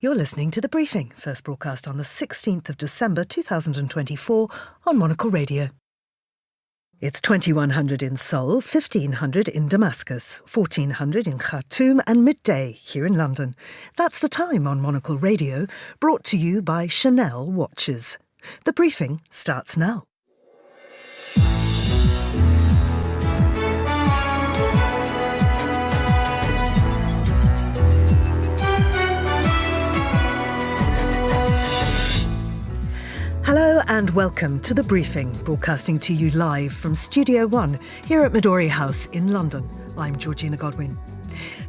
You're listening to The Briefing, first broadcast on the 16th of December 2024 on Monocle Radio. It's 2100 in Seoul, 1500 in Damascus, 1400 in Khartoum and midday here in London. That's the time on Monocle Radio, brought to you by Chanel Watches. The Briefing starts now. Hello and welcome to The Briefing, broadcasting to you live from Studio One here at Midori House in London. I'm Georgina Godwin.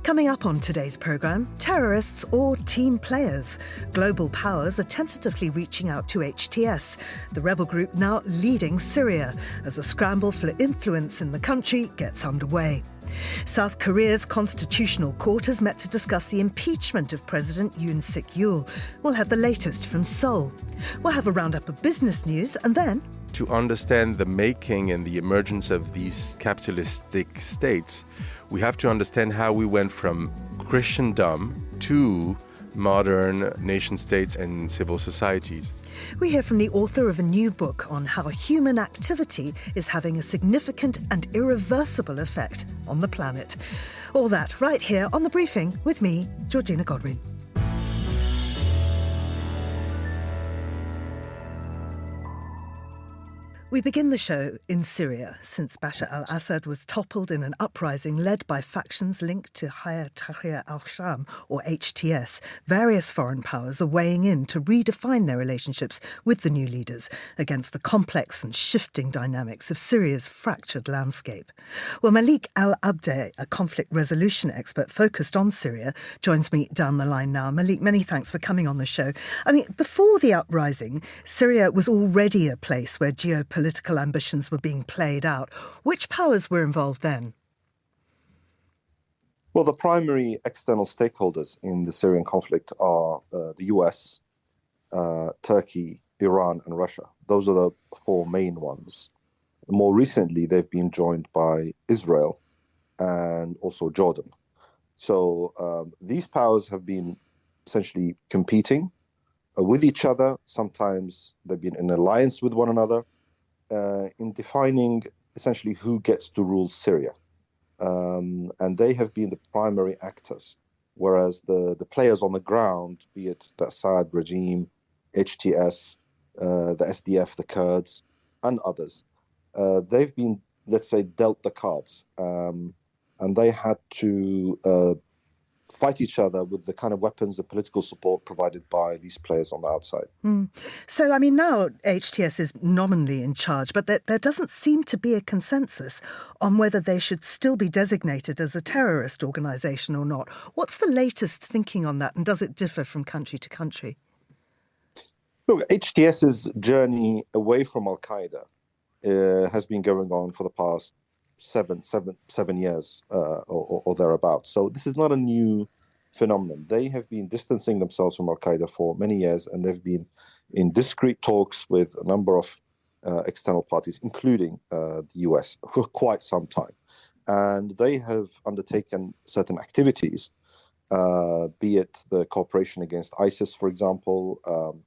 Coming up on today's programme, terrorists or team players. Global powers are tentatively reaching out to HTS, the rebel group now leading Syria, as a scramble for influence in the country gets underway. South Korea's constitutional court has met to discuss the impeachment of President Yoon Suk Yeol. We'll have the latest from Seoul. We'll have a roundup of business news and then... To understand the making and the emergence of these capitalistic states, we have to understand how we went from Christendom to modern nation-states and civil societies. We hear from the author of a new book on how human activity is having a significant and irreversible effect on the planet. All that right here on The Briefing with me, Georgina Godwin. We begin the show in Syria, since Bashar al-Assad was toppled in an uprising led by factions linked to Hayat Tahrir al-Sham, or HTS. Various foreign powers are weighing in to redefine their relationships with the new leaders against the complex and shifting dynamics of Syria's fractured landscape. Well, Malik al-Abdeh, a conflict resolution expert focused on Syria, joins me down the line now. Malik, many thanks for coming on the show. I mean, before the uprising, Syria was already a place where geopolitical ambitions were being played out. Which powers were involved then? Well, the primary external stakeholders in the Syrian conflict are the US, Turkey, Iran, and Russia. Those are the four main ones. More recently, they've been joined by Israel and also Jordan. So these powers have been essentially competing with each other. Sometimes they've been in alliance with one another. In defining essentially who gets to rule Syria. And they have been the primary actors, whereas the players on the ground, be it the Assad regime, HTS, the SDF, the Kurds, and others, they've been, let's say, dealt the cards. And they had to fight each other with the kind of weapons and political support provided by these players on the outside. So, I mean, now HTS is nominally in charge, but there doesn't seem to be a consensus on whether they should still be designated as a terrorist organisation or not. What's the latest thinking on that, and does it differ from country to country? Look, HTS's journey away from Al-Qaeda has been going on for the past seven years or thereabouts. So this is not a new phenomenon. They have been distancing themselves from Al-Qaeda for many years, and they've been in discreet talks with a number of external parties, including the US, for quite some time. And they have undertaken certain activities, be it the cooperation against ISIS, for example,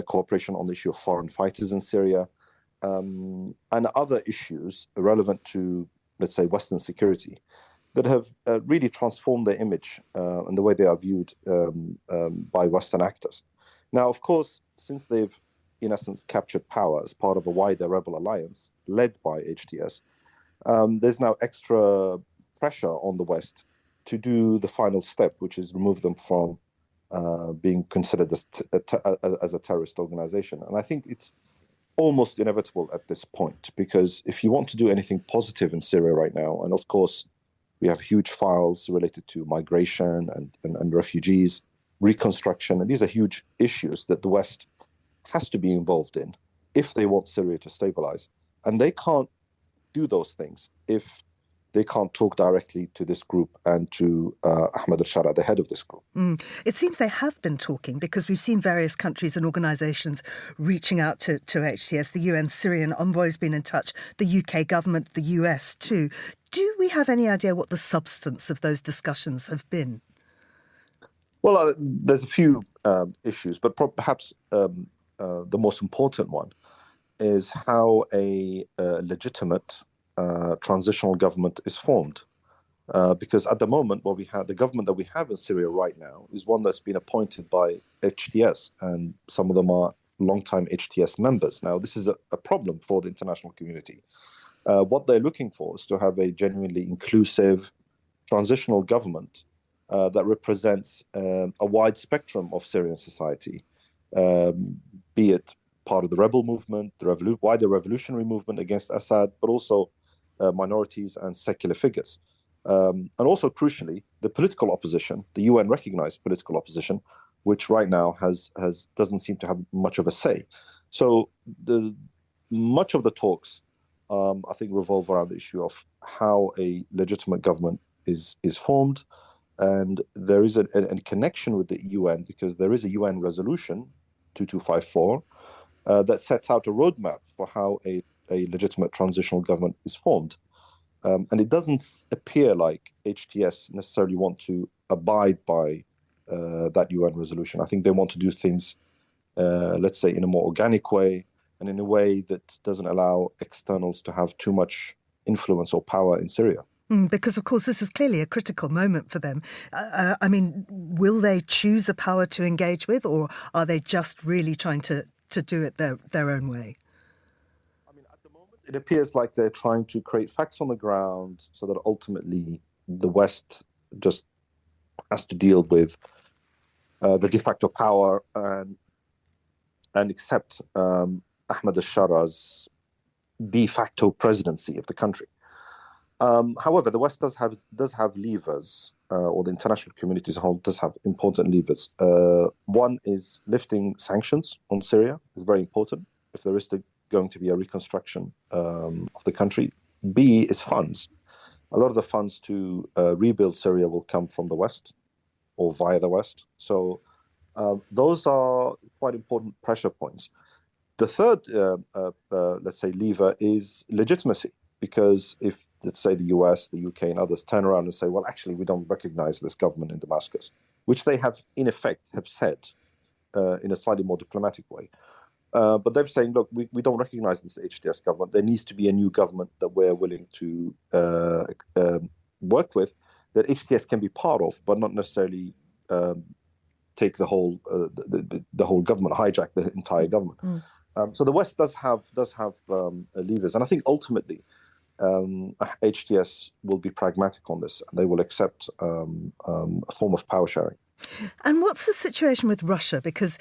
cooperation on the issue of foreign fighters in Syria, and other issues relevant to, let's say, Western security that have really transformed their image and the way they are viewed by Western actors. Now, of course, since they've, in essence, captured power as part of a wider rebel alliance led by HTS, there's now extra pressure on the West to do the final step, which is remove them from being considered as a terrorist organization. And I think it's almost inevitable at this point, because if you want to do anything positive in Syria right now, and of course we have huge files related to migration and refugees, reconstruction, and these are huge issues that the West has to be involved in if they want Syria to stabilize. And they can't do those things if they can't talk directly to this group and to Ahmed al-Shara, the head of this group. It seems they have been talking, because we've seen various countries and organisations reaching out to HTS. The UN Syrian envoy's been in touch, the UK government, the US too. Do we have any idea what the substance of those discussions have been? Well, there's a few issues, but perhaps the most important one is how a legitimate transitional government is formed. Because at the moment, the government that we have in Syria right now is one that's been appointed by HTS, and some of them are long-time HTS members. Now, this is a problem for the international community. What they're looking for is to have a genuinely inclusive transitional government that represents a wide spectrum of Syrian society, be it part of the rebel movement, the wider revolutionary movement against Assad, but also minorities and secular figures. And also, crucially, the political opposition, the UN-recognized political opposition, which right now doesn't seem to have much of a say. So much of the talks, I think, revolve around the issue of how a legitimate government is formed. And there is a connection with the UN, because there is a UN resolution 2254 that sets out a roadmap for how a legitimate transitional government is formed. And it doesn't appear like HTS necessarily want to abide by that UN resolution. I think they want to do things, let's say, in a more organic way, and in a way that doesn't allow externals to have too much influence or power in Syria. Because, of course, this is clearly a critical moment for them. I mean, will they choose a power to engage with, or are they just really trying to do it their own way? I mean, at the moment, it appears like they're trying to create facts on the ground so that ultimately the West just has to deal with the de facto power and accept Ahmed al-Shara's de facto presidency of the country. However, the West does have levers, or the international community as a whole does have important levers. One is lifting sanctions on Syria is very important if there is going to be a reconstruction of the country. B is funds. A lot of the funds to rebuild Syria will come from the West or via the West. So those are quite important pressure points. The third, let's say, lever is legitimacy, because if, let's say, the US, the UK, and others turn around and say, well, actually, we don't recognize this government in Damascus, which they have, in effect, have said in a slightly more diplomatic way. But they're saying, look, we don't recognize this HTS government. There needs to be a new government that we're willing to work with, that HTS can be part of, but not necessarily take the whole government, hijack the entire government. So the West does have levers, and I think ultimately HTS will be pragmatic on this, and they will accept a form of power sharing. And what's the situation with Russia? Because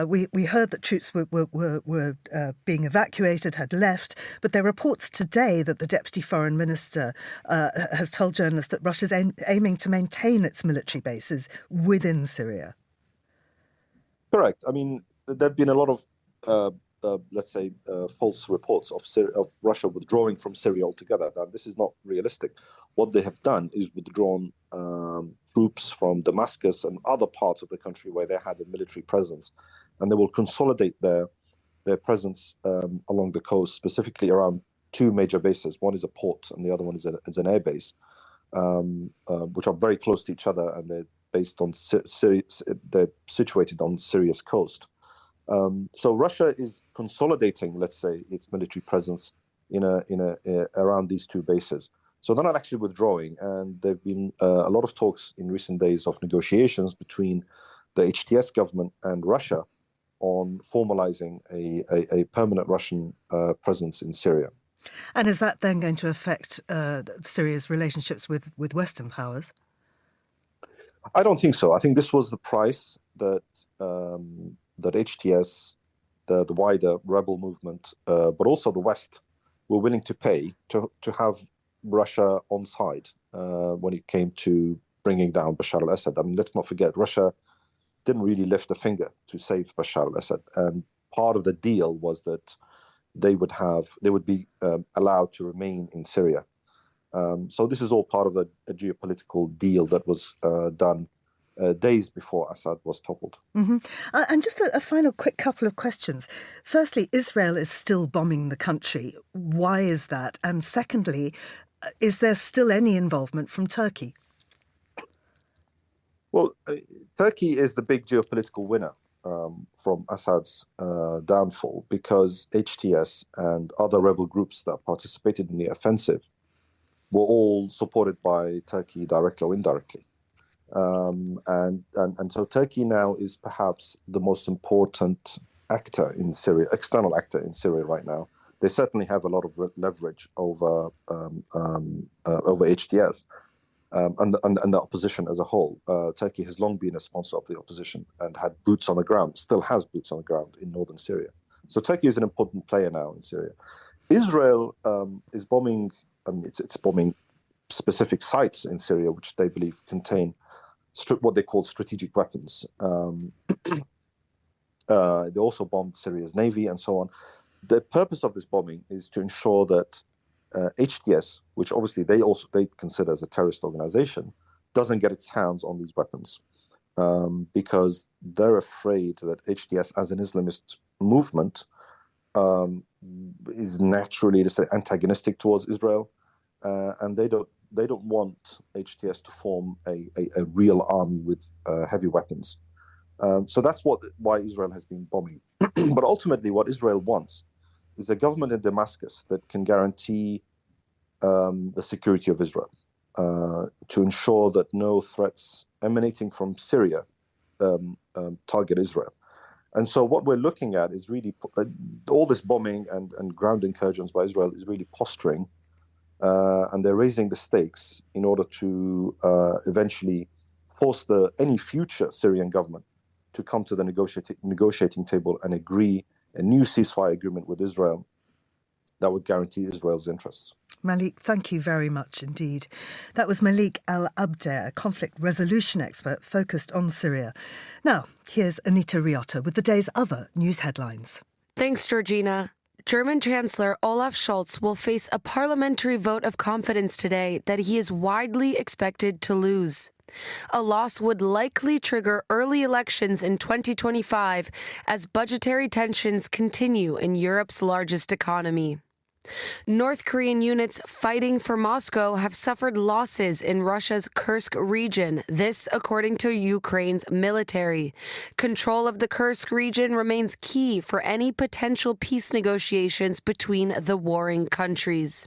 we heard that troops were being evacuated, had left, but there are reports today that the Deputy Foreign Minister has told journalists that Russia's aiming to maintain its military bases within Syria. Correct. I mean, there have been a lot of let's say, false reports of Russia withdrawing from Syria altogether. Now, this is not realistic. What they have done is withdrawn troops from Damascus and other parts of the country where they had a military presence, and they will consolidate their presence along the coast, specifically around two major bases. One is a port, and the other one is an air base, which are very close to each other, and they're based on they're situated on Syria's coast. So Russia is consolidating, let's say, its military presence around these two bases. So they're not actually withdrawing, and there've been a lot of talks in recent days of negotiations between the HTS government and Russia on formalizing a permanent Russian presence in Syria. And is that then going to affect Syria's relationships with Western powers? I don't think so. I think this was the price that HTS, the wider rebel movement, but also the West, were willing to pay to have Russia on side when it came to bringing down Bashar al-Assad. I mean, let's not forget, Russia didn't really lift a finger to save Bashar al-Assad, and part of the deal was that they would be allowed to remain in Syria. So this is all part of a geopolitical deal that was done days before Assad was toppled. Mm-hmm. And just a final quick couple of questions. Firstly, Israel is still bombing the country. Why is that? And secondly, is there still any involvement from Turkey? Well, Turkey is the big geopolitical winner from Assad's downfall because HTS and other rebel groups that participated in the offensive were all supported by Turkey directly or indirectly. And so Turkey now is perhaps the most important actor in Syria, external actor in Syria right now. They certainly have a lot of leverage over HTS. And the opposition as a whole. Turkey has long been a sponsor of the opposition and had boots on the ground, still has boots on the ground in northern Syria. So Turkey is an important player now in Syria. Israel is bombing, it's bombing specific sites in Syria, which they believe contain what they call strategic weapons. They also bombed Syria's navy and so on. The purpose of this bombing is to ensure that HTS, which obviously they consider as a terrorist organization, doesn't get its hands on these weapons because they're afraid that HTS, as an Islamist movement, is naturally, to say, antagonistic towards Israel, and they don't want HTS to form a real army with heavy weapons. So that's why Israel has been bombing. But ultimately, what Israel wants is a government in Damascus that can guarantee the security of Israel, to ensure that no threats emanating from Syria target Israel. And so what we're looking at is really all this bombing and ground incursions by Israel is really posturing, and they're raising the stakes in order to eventually force any future Syrian government to come to the negotiating table and agree a new ceasefire agreement with Israel that would guarantee Israel's interests. Malik, thank you very much indeed. That was Malik Al-Abdeh, a conflict resolution expert focused on Syria. Now, here's Anita Riotta with the day's other news headlines. Thanks, Georgina. German Chancellor Olaf Scholz will face a parliamentary vote of confidence today that he is widely expected to lose. A loss would likely trigger early elections in 2025 as budgetary tensions continue in Europe's largest economy. North Korean units fighting for Moscow have suffered losses in Russia's Kursk region, this according to Ukraine's military. Control of the Kursk region remains key for any potential peace negotiations between the warring countries.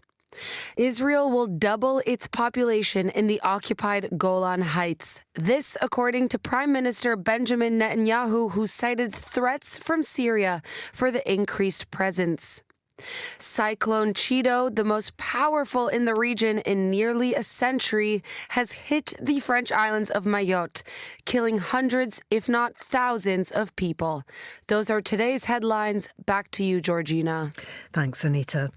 Israel will double its population in the occupied Golan Heights. This, according to Prime Minister Benjamin Netanyahu, who cited threats from Syria for the increased presence. Cyclone Chido, the most powerful in the region in nearly a century, has hit the French islands of Mayotte, killing hundreds, if not thousands, of people. Those are today's headlines. Back to you, Georgina. Thanks, Anita.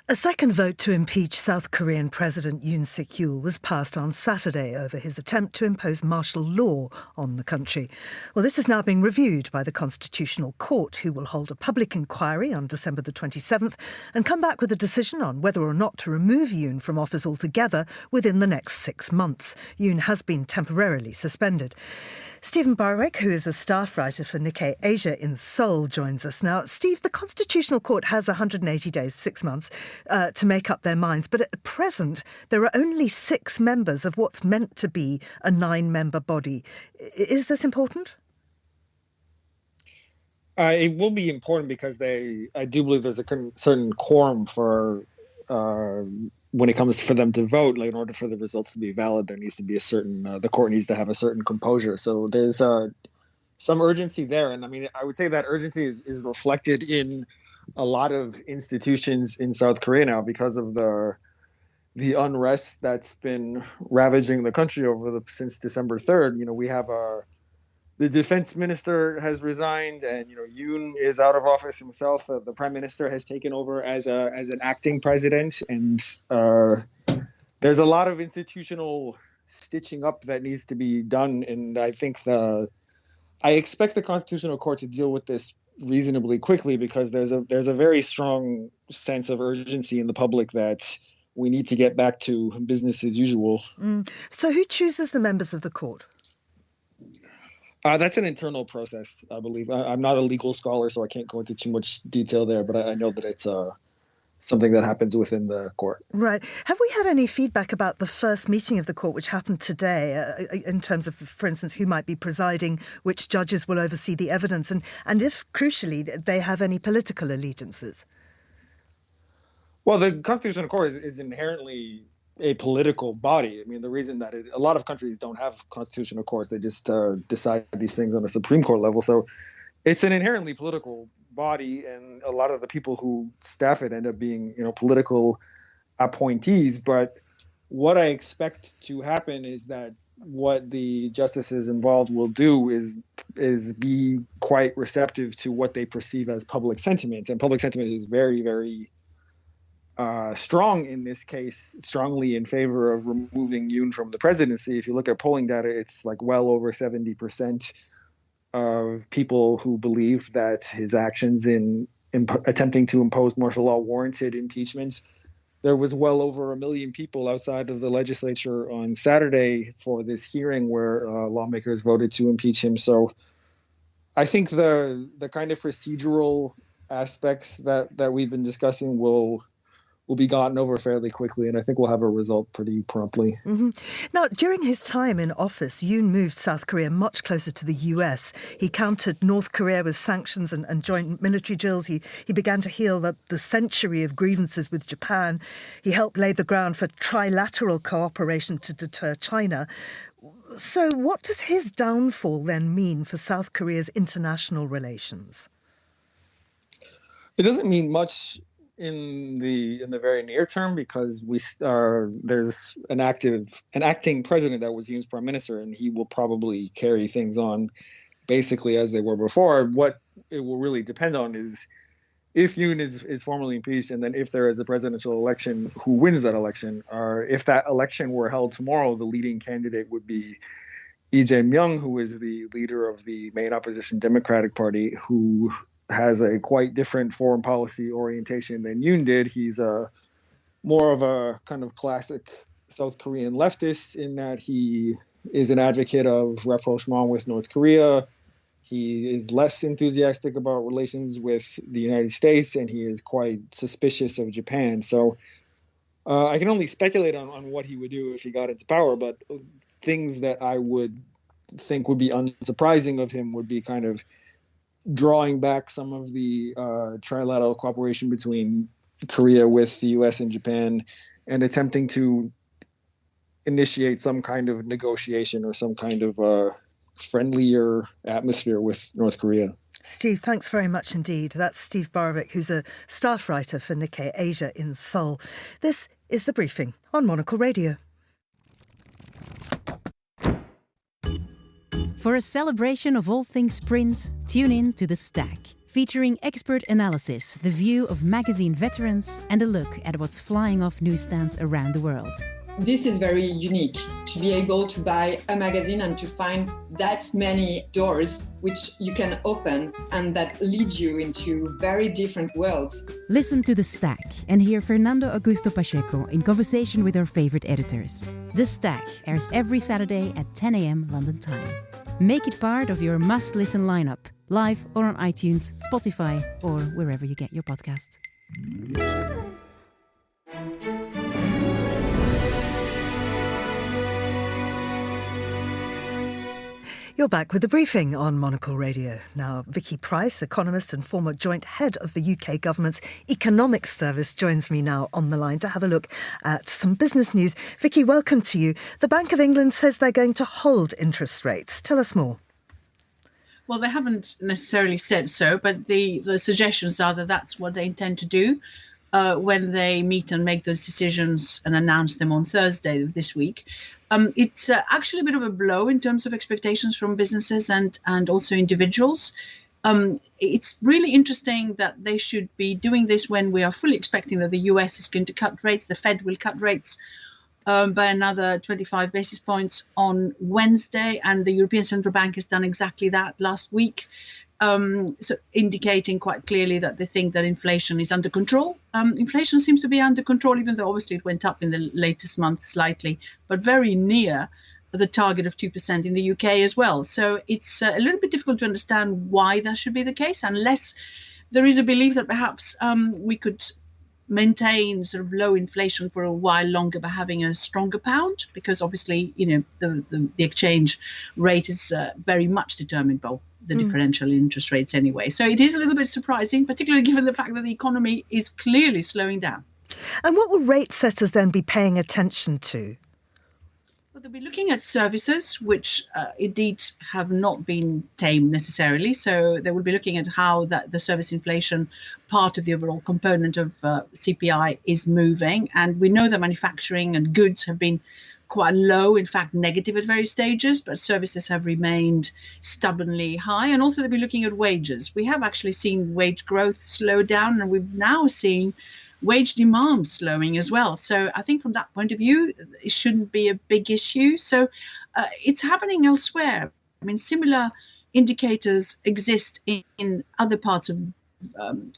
A second vote to impeach South Korean President Yoon Suk Yeol was passed on Saturday over his attempt to impose martial law on the country. Well, this is now being reviewed by the Constitutional Court, who will hold a public inquiry on December the 27th and come back with a decision on whether or not to remove Yoon from office altogether within the next 6 months. Yoon has been temporarily suspended. Stephen Barwick, who is a staff writer for Nikkei Asia in Seoul, joins us now. Steve, the Constitutional Court has 180 days, 6 months, to make up their minds. But at present, there are only 6 members of what's meant to be a 9-member body. Is this important? It will be important because I do believe there's a certain quorum for when it comes for them to vote. Like, in order for the results to be valid, there needs to be a certain the court needs to have a certain composure. So there's some urgency there, and I mean, I would say that urgency is reflected in a lot of institutions in South Korea now because of the unrest that's been ravaging the country since December 3rd. You know, we have the defense minister has resigned, and Yoon is out of office himself. The prime minister has taken over as an acting president, and there's a lot of institutional stitching up that needs to be done. And I think I expect the Constitutional Court to deal with this reasonably quickly because there's a very strong sense of urgency in the public that we need to get back to business as usual. So who chooses the members of the court? That's an internal process, I believe. I'm not a legal scholar, so I can't go into too much detail there, but I know that it's something that happens within the court. Right. Have we had any feedback about the first meeting of the court, which happened today, in terms of, for instance, who might be presiding, which judges will oversee the evidence, and if, crucially, they have any political allegiances? Well, the Constitutional Court is inherently a political body. I mean, the reason that a lot of countries don't have constitutional courts, they just decide these things on a Supreme Court level. So it's an inherently political body, and a lot of the people who staff it end up being, political appointees. But what I expect to happen is that what the justices involved will do is be quite receptive to what they perceive as public sentiment, and public sentiment is very, very strong in this case, strongly in favor of removing Yoon from the presidency. If you look at polling data, it's like well over 70% of people who believe that his actions in attempting to impose martial law warranted impeachment. There was well over 1 million people outside of the legislature on Saturday for this hearing where lawmakers voted to impeach him. So I think the kind of procedural aspects that we've been discussing will be gotten over fairly quickly, and I think we'll have a result pretty promptly. Mm-hmm. Now, during his time in office, Yoon moved South Korea much closer to the US. He countered North Korea with sanctions and joint military drills. He began to heal the century of grievances with Japan. He helped lay the ground for trilateral cooperation to deter China. So what does his downfall then mean for South Korea's international relations? It doesn't mean much in the very near term, because there's an acting president that was Yoon's prime minister, and he will probably carry things on basically as they were before. What it will really depend on is if Yoon is formally impeached, and then if there is a presidential election, who wins that election. Or if that election were held tomorrow, the leading candidate would be Lee Jae-myung, who is the leader of the main opposition Democratic Party, who has a quite different foreign policy orientation than Yoon did. He's more of a kind of classic South Korean leftist in that he is an advocate of rapprochement with North Korea. He is less enthusiastic about relations with the United States, and he is quite suspicious of Japan. So I can only speculate on what he would do if he got into power, but things that I would think would be unsurprising of him would be kind of drawing back some of the trilateral cooperation between Korea with the U.S. and Japan, and attempting to initiate some kind of negotiation or some kind of friendlier atmosphere with North Korea. Steve, thanks very much indeed. That's Steve Borovic, who's a staff writer for Nikkei Asia in Seoul. This is The Briefing on Monocle Radio. For a celebration of all things print, tune in to The Stack, featuring expert analysis, the view of magazine veterans, and a look at what's flying off newsstands around the world. This is very unique, to be able to buy a magazine and to find that many doors which you can open and that lead you into very different worlds. Listen to The Stack and hear Fernando Augusto Pacheco in conversation with our favorite editors. The Stack airs every Saturday at 10 a.m. London time. Make it part of your must-listen lineup, live or on iTunes, Spotify, or wherever you get your podcasts. You're back with The Briefing on Monocle Radio. Now, Vicky Price, economist and former joint head of the UK government's economics service, joins me now on the line to have a look at some business news. Vicky, welcome to you. The Bank of England says they're going to hold interest rates. Tell us more. Well, they haven't necessarily said so, but the suggestions are that that's what they intend to do when they meet and make those decisions and announce them on Thursday of this week. It's actually a bit of a blow in terms of expectations from businesses and also individuals. It's really interesting that they should be doing this when we are fully expecting that the US is going to cut rates. The Fed will cut rates by another 25 basis points on Wednesday. And the European Central Bank has done exactly that last week. So indicating quite clearly that they think that inflation is under control. Inflation seems to be under control, even though obviously it went up in the latest month slightly, but very near the target of 2% in the UK as well. So it's a little bit difficult to understand why that should be the case, unless there is a belief that perhaps we could maintain sort of low inflation for a while longer by having a stronger pound, because obviously, the exchange rate is very much determined by the differential in interest rates anyway. So it is a little bit surprising, particularly given the fact that the economy is clearly slowing down. And what will rate setters then be paying attention to? Well, they'll be looking at services, which indeed have not been tamed necessarily. So they will be looking at how the service inflation part of the overall component of CPI is moving. And we know that manufacturing and goods have been quite low, in fact, negative at various stages, but services have remained stubbornly high. And also they'll be looking at wages. We have actually seen wage growth slow down, and we've now seen wage demand slowing as well. So I think from that point of view, it shouldn't be a big issue. So it's happening elsewhere. I mean, similar indicators exist in other parts of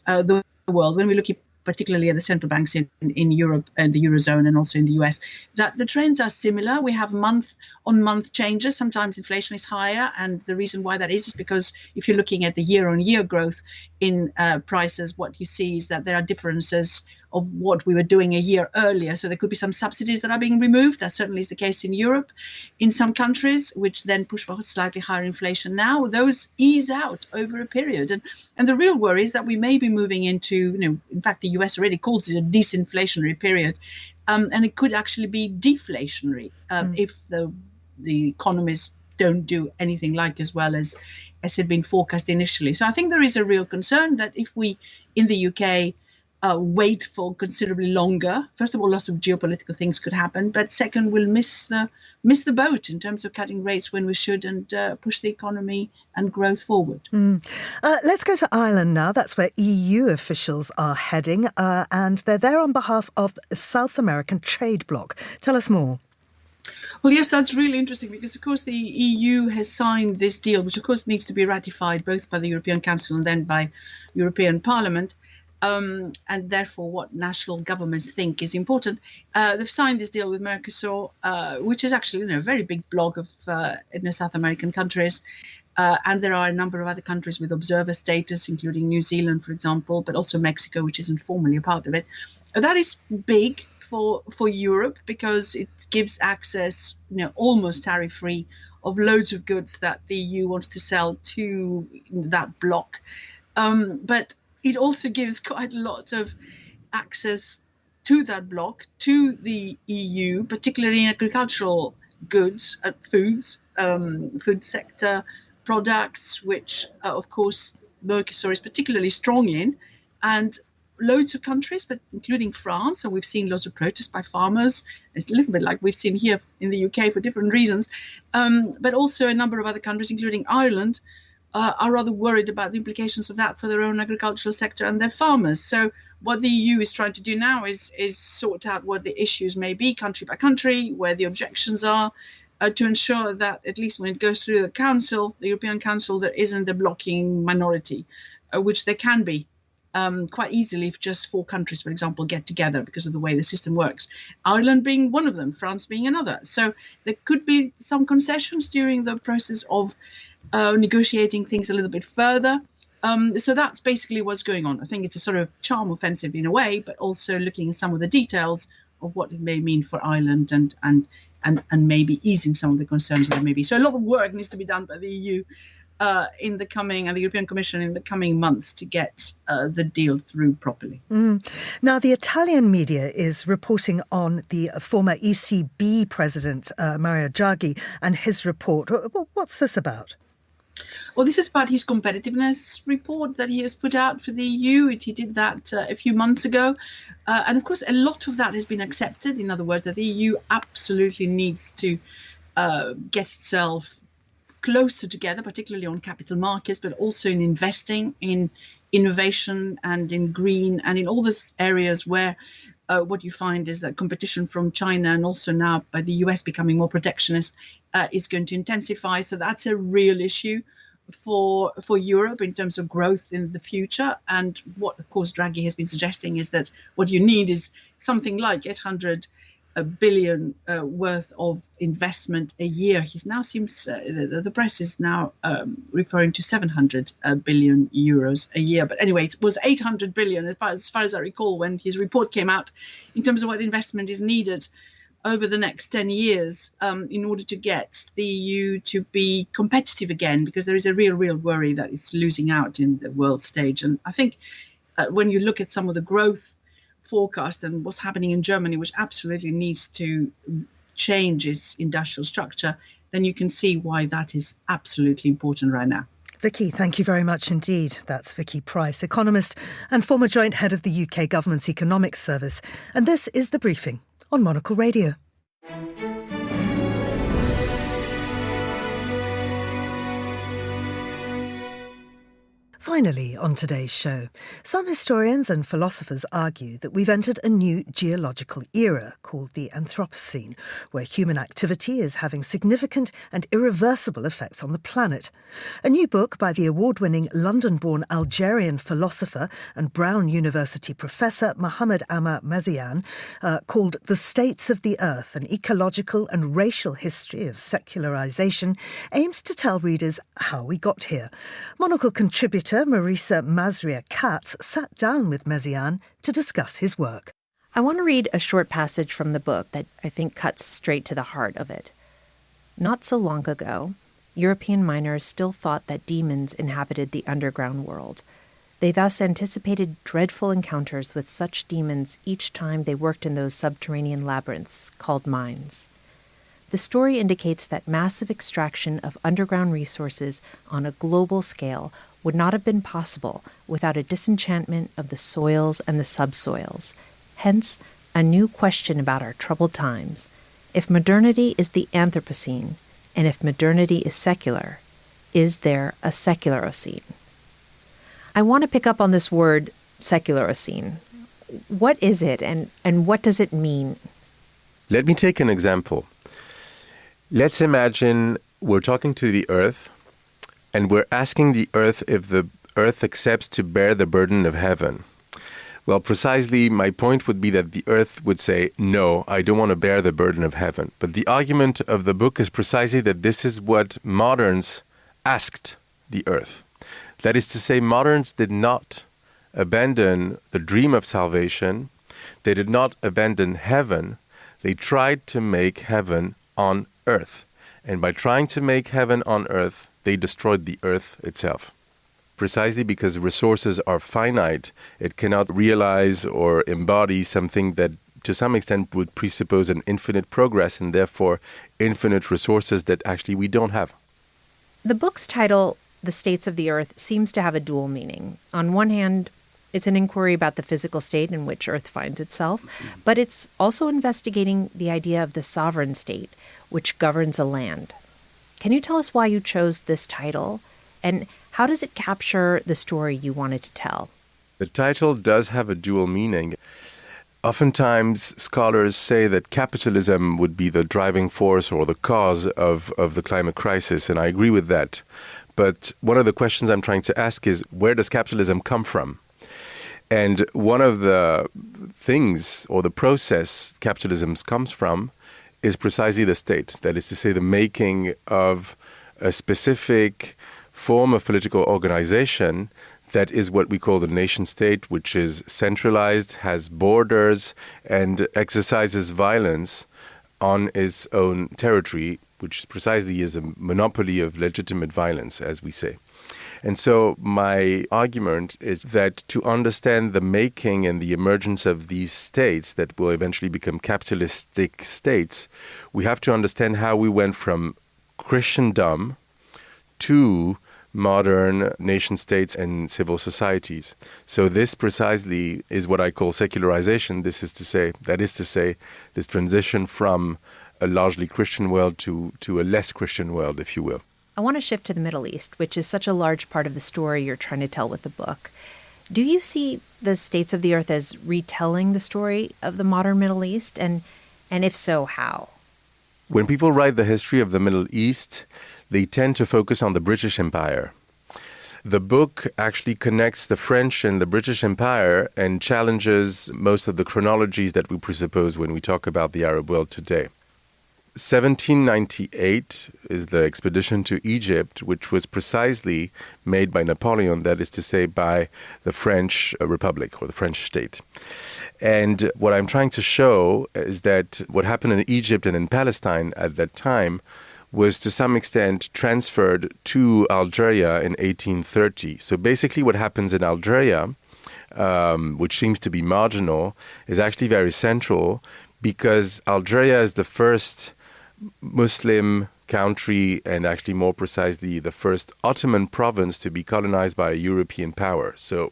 the world. When we look particularly at the central banks in Europe and the Eurozone and also in the US, that the trends are similar. We have month-on-month changes. Sometimes inflation is higher, and the reason why that is because if you're looking at the year-on-year growth in prices, what you see is that there are differences of what we were doing a year earlier. So there could be some subsidies that are being removed. That certainly is the case in Europe. In some countries, which then push for slightly higher inflation now, those ease out over a period. And the real worry is that we may be moving into, in fact, the US already calls it a disinflationary period. And it could actually be deflationary if the economies don't do anything like as well as had been forecast initially. So I think there is a real concern that if we, in the UK, wait for considerably longer, first of all, lots of geopolitical things could happen, but second, we'll miss the boat in terms of cutting rates when we should, and push the economy and growth forward. Let's go to Ireland now. That's where EU officials are heading, and they're there on behalf of the South American trade bloc. Tell us more. Well, yes, that's really interesting because, of course, the EU has signed this deal, which, of course, needs to be ratified both by the European Council and then by European Parliament. And therefore what national governments think is important. They've signed this deal with Mercosur, which is actually a very big bloc of South American countries. And there are a number of other countries with observer status, including New Zealand, for example, but also Mexico, which isn't formally a part of it. That is big for Europe because it gives access, almost tariff-free, of loads of goods that the EU wants to sell to that bloc. But it also gives quite a lot of access to that bloc, to the EU, particularly in agricultural goods, foods, food sector products, which, of course, Mercosur is particularly strong in, and loads of countries, but including France. So we've seen lots of protests by farmers. It's a little bit like we've seen here in the UK for different reasons, but also a number of other countries, including Ireland, are rather worried about the implications of that for their own agricultural sector and their farmers. So what the EU is trying to do now is sort out what the issues may be country by country, where the objections are, to ensure that at least when it goes through the Council, the European Council, there isn't a blocking minority, which there can be quite easily if just 4 countries, for example, get together because of the way the system works. Ireland being one of them, France being another. So there could be some concessions during the process of negotiating things a little bit further. So that's basically what's going on. I think it's a sort of charm offensive in a way, but also looking at some of the details of what it may mean for Ireland and maybe easing some of the concerns that there may be. So a lot of work needs to be done by the EU and the European Commission in the coming months to get the deal through properly. Now, the Italian media is reporting on the former ECB president, Mario Draghi, and his report. What's this about? Well, this is about his competitiveness report that he has put out for the EU. He did that a few months ago. And of course, a lot of that has been accepted. In other words, that the EU absolutely needs to get itself closer together, particularly on capital markets, but also in investing in innovation and in green and in all those areas where what you find is that competition from China and also now by the US becoming more protectionist is going to intensify. So that's a real issue for Europe in terms of growth in the future. And what, of course, Draghi has been suggesting is that what you need is something like 800 billion worth of investment a year. He's now seems the press is now referring to 700 billion euros a year. But anyway, it was 800 billion as far as I recall when his report came out in terms of what investment is needed over the next 10 years in order to get the EU to be competitive again, because there is a real worry that it's losing out in the world stage. And I think when you look at some of the growth forecast and what's happening in Germany, which absolutely needs to change its industrial structure, then you can see why that is absolutely important right now. Vicky, thank you very much indeed. That's Vicky Price, economist and former joint head of the UK Government's Economics Service. And this is The Briefing on Monocle Radio. Finally, on today's show, some historians and philosophers argue that we've entered a new geological era called the Anthropocene, where human activity is having significant and irreversible effects on the planet. A new book by the award-winning London-born Algerian philosopher and Brown University professor Mohamed Amar Meziane, called The States of the Earth, an ecological and racial history of secularization, aims to tell readers how we got here. Monocle contributor Marisa Masria-Katz sat down with Meziane to discuss his work. I want to read a short passage from the book that I think cuts straight to the heart of it. Not so long ago, European miners still thought that demons inhabited the underground world. They thus anticipated dreadful encounters with such demons each time they worked in those subterranean labyrinths called mines. The story indicates that massive extraction of underground resources on a global scale would not have been possible without a disenchantment of the soils and the subsoils. Hence, a new question about our troubled times. If modernity is the Anthropocene, and if modernity is secular, is there a Secularocene? I want to pick up on this word, Secularocene. What is it, and what does it mean? Let me take an example. Let's imagine we're talking to the Earth, and we're asking the Earth if the Earth accepts to bear the burden of heaven. Well, precisely, my point would be that the Earth would say, no, I don't want to bear the burden of heaven. But the argument of the book is precisely that this is what moderns asked the Earth. That is to say, moderns did not abandon the dream of salvation. They did not abandon heaven. They tried to make heaven on earth. And by trying to make heaven on earth, they destroyed the earth itself. Precisely because resources are finite, it cannot realize or embody something that to some extent would presuppose an infinite progress and therefore infinite resources that actually we don't have. The book's title, The States of the Earth, seems to have a dual meaning. On one hand, it's an inquiry about the physical state in which Earth finds itself, but it's also investigating the idea of the sovereign state, which governs a land. Can you tell us why you chose this title, and how does it capture the story you wanted to tell? The title does have a dual meaning. Oftentimes, scholars say that capitalism would be the driving force or the cause of the climate crisis, and I agree with that. But one of the questions I'm trying to ask is, where does capitalism come from? And one of the things or the process capitalism comes from is precisely the state. That is to say, the making of a specific form of political organization that is what we call the nation state, which is centralized, has borders, and exercises violence on its own territory, which precisely is a monopoly of legitimate violence, as we say. And so my argument is that to understand the making and the emergence of these states that will eventually become capitalistic states, we have to understand how we went from Christendom to modern nation states and civil societies. So this precisely is what I call secularization. That is to say, this transition from a largely Christian world to a less Christian world, if you will. I want to shift to the Middle East, which is such a large part of the story you're trying to tell with the book. Do you see the States of the Earth as retelling the story of the modern Middle East? And if so, how? When people write the history of the Middle East, they tend to focus on the British Empire. The book actually connects the French and the British Empire and challenges most of the chronologies that we presuppose when we talk about the Arab world today. 1798 is the expedition to Egypt, which was precisely made by Napoleon, that is to say, by the French Republic or the French state. And what I'm trying to show is that what happened in Egypt and in Palestine at that time was to some extent transferred to Algeria in 1830. So basically what happens in Algeria, which seems to be marginal, is actually very central, because Algeria is the first Muslim country, and actually more precisely the first Ottoman province to be colonized by a European power. So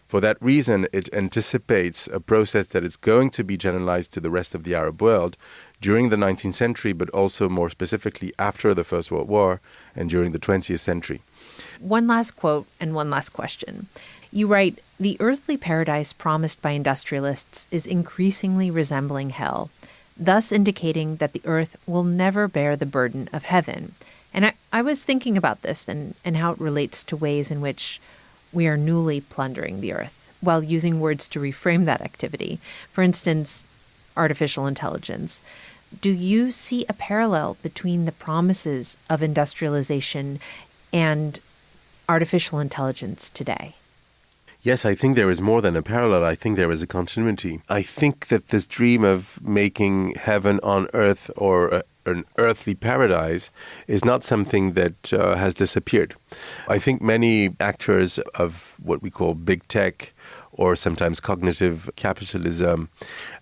for that reason, it anticipates a process that is going to be generalized to the rest of the Arab world during the 19th century, but also more specifically after the First World War and during the 20th century. One last quote and one last question. You write, "The earthly paradise promised by industrialists is increasingly resembling hell, thus indicating that the earth will never bear the burden of heaven." And I was thinking about this and how it relates to ways in which we are newly plundering the earth, while using words to reframe that activity. For instance, artificial intelligence. Do you see a parallel between the promises of industrialization and artificial intelligence today? Yes, I think there is more than a parallel. I think there is a continuity. I think that this dream of making heaven on earth or an earthly paradise is not something that has disappeared. I think many actors of what we call big tech or sometimes cognitive capitalism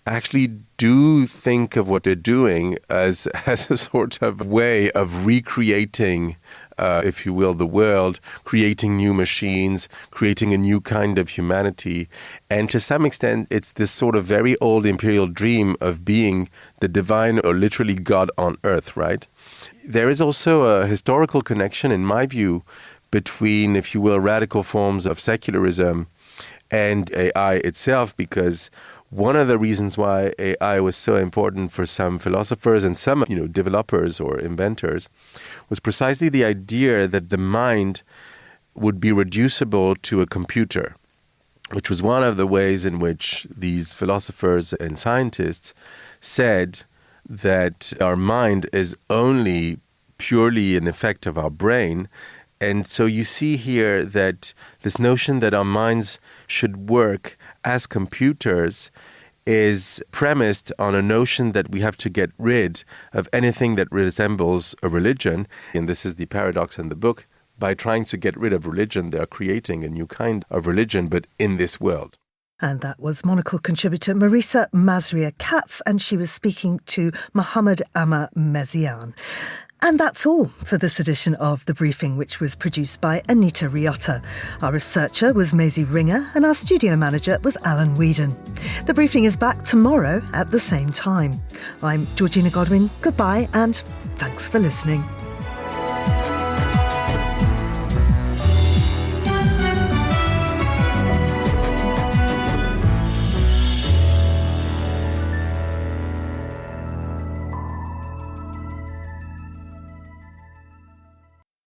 actually do think of what they're doing as a sort of way of recreating, if you will, the world, creating new machines, creating a new kind of humanity. And to some extent, it's this sort of very old imperial dream of being the divine or literally God on earth, right? There is also a historical connection, in my view, between, if you will, radical forms of secularism and AI itself, because one of the reasons why AI was so important for some philosophers and some, developers or inventors was precisely the idea that the mind would be reducible to a computer, which was one of the ways in which these philosophers and scientists said that our mind is only purely an effect of our brain. And so you see here that this notion that our minds should work as computers is premised on a notion that we have to get rid of anything that resembles a religion. And this is the paradox in the book. By trying to get rid of religion, they are creating a new kind of religion, but in this world. And that was Monocle contributor Marisa Masria-Katz, and she was speaking to Mohammed Amma Mezian. And that's all for this edition of The Briefing, which was produced by Anita Riotta. Our researcher was Maisie Ringer, and our studio manager was Alan Whedon. The Briefing is back tomorrow at the same time. I'm Georgina Godwin. Goodbye, and thanks for listening.